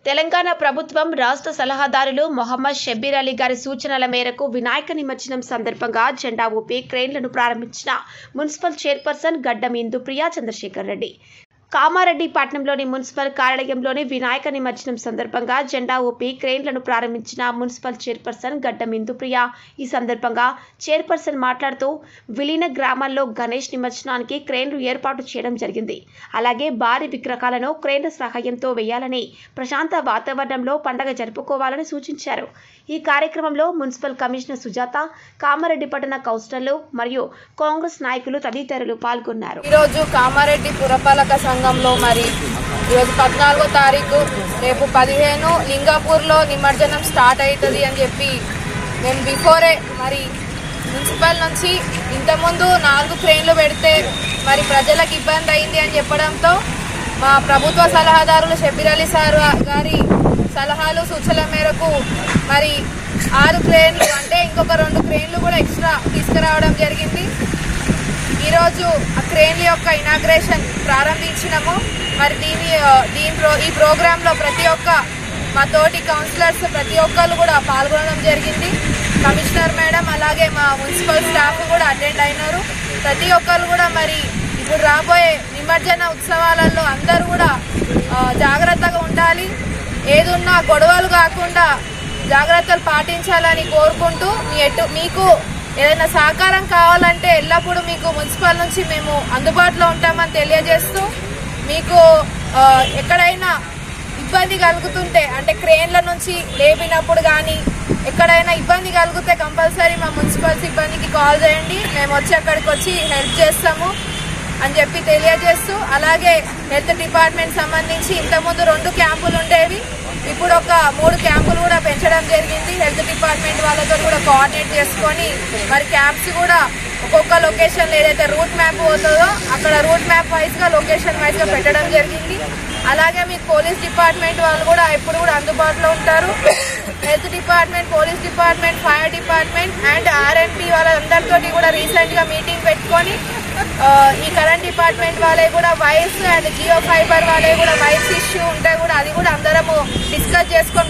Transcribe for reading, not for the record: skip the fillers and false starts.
తెలంగాణ ప్రభుత్వం రాష్ట్ర సలహాదారులు మొహమ్మద్ షబ్బీర్ అలీ గారి సూచనల మేరకు వినాయక నిమజ్జనం సందర్భంగా జెండా ఊపి క్రేన్లను ప్రారంభించిన మున్సిపల్ చైర్పర్సన్ గడ్డం ఇందుప్రియ చంద్రశేఖర్ రెడ్డి. కామారెడ్డి పట్టణంలోని మున్సిపల్ కార్యాలయంలోని వినాయక నిమజ్జనం సందర్భంగా జెండా ఊపి క్రేన్లను ప్రారంభించిన మున్సిపల్ చైర్పర్సన్ గడ్డం ఇందుప్రియ. ఈ సందర్భంగా చైర్పర్సన్ మాట్లాడుతూ విలీన గ్రామాల్లో గణేష్ నిమజ్జనానికి క్రేన్లు ఏర్పాటు చేయడం జరిగింది. అలాగే భారీ విగ్రహాలను క్రేన్ల సహాయంతో వేయాలని, ప్రశాంత వాతావరణంలో పండగ జరుపుకోవాలని సూచించారు. ఈ కార్యక్రమంలో మున్సిపల్ కమిషనర్ సుజాత, కామారెడ్డి పట్టణ కౌన్సిలర్లు మరియు కాంగ్రెస్ నాయకులు తదితరులు పాల్గొన్నారు. ఈరోజు కామారెడ్డి పురపాలక సంఘంలో మరి ఈరోజు 14వ తారీఖు, రేపు 15 లింగాపూర్లో నిమజ్జనం స్టార్ట్ అవుతుంది అని చెప్పి మేము బిఫోరే మరి మున్సిపల్ నుంచి ఇంతకుముందు 4 క్రేన్లు పెడితే మరి ప్రజలకు ఇబ్బంది అయింది అని చెప్పడంతో మా ప్రభుత్వ సలహాదారులు షబ్బీర్ అలీ సార్ గారి సలహాలు సూచనల మేరకు మరి 6 క్రేన్లు అంటే ఇంకొక 2 క్రేన్లు కూడా ఎక్స్ట్రా తీసుకురావడం జరిగింది. ఈరోజు ఆ క్రేన్ల యొక్క ఇనాగ్రేషన్ ప్రారంభించినాము. మరి ఈ ప్రోగ్రాంలో ప్రతి ఒక్క మా తోటి కౌన్సిలర్స్ ప్రతి ఒక్కరు కూడా పాల్గొనడం జరిగింది. కమిషనర్ మేడం అలాగే మా మున్సిపల్ స్టాఫ్ కూడా అటెండ్ అయినారు. ప్రతి ఒక్కరు కూడా మరి ఇప్పుడు రాబోయే నిమజ్జన ఉత్సవాలలో అందరూ కూడా జాగ్రత్తగా ఉండాలి, ఏదున్నా గొడవలు కాకుండా జాగ్రత్తలు పాటించాలని కోరుకుంటూ మీకు ఏదైనా సహకారం కావాలంటే ఎల్లప్పుడూ మీకు మున్సిపల్ నుంచి మేము అందుబాటులో ఉంటామని తెలియజేస్తూ, మీకు ఎక్కడైనా ఇబ్బంది కలుగుతుంటే అంటే క్రేన్ల నుంచి లేపినప్పుడు కానీ ఎక్కడైనా ఇబ్బంది కలిగితే కంపల్సరీ మా మున్సిపల్ సిబ్బందికి కాల్ చేయండి, మేము వచ్చి అక్కడికి వచ్చి హెల్ప్ చేస్తాము అని చెప్పి తెలియజేస్తూ, అలాగే హెల్త్ డిపార్ట్మెంట్ సంబంధించి ఇంతకుముందు 2 క్యాంపులు ఉండేవి, ఇప్పుడు ఒక 3 క్యాంపులు కూడా పెంచడం జరిగింది. హెల్త్ డిపార్ట్మెంట్ వాళ్ళతో కూడా కోఆర్డినేట్ చేసుకొని మరి క్యాంప్స్ కూడా ఒక్కొక్క లొకేషన్ ఏదైతే రూట్ మ్యాప్ పోతుందో అక్కడ రూట్ మ్యాప్ వైజ్గా లొకేషన్ వైజ్గా పెట్టడం జరిగింది. అలాగే మీకు పోలీస్ డిపార్ట్మెంట్ వాళ్ళు కూడా ఎప్పుడు కూడా అందుబాటులో ఉంటారు. Health department, police department, fire department and RMP వాళ్ళందరితో కూడా రీసెంట్గా మీటింగ్ పెట్టుకొని ఈ కరెంట్ డిపార్ట్మెంట్ వాళ్ళే కూడా వైర్స్ అండ్ జియో ఫైబర్ వాళ్ళే కూడా వైర్స్ ఇష్యూ ఉంటే కూడా అది కూడా అందరము డిస్కస్ చేసుకొని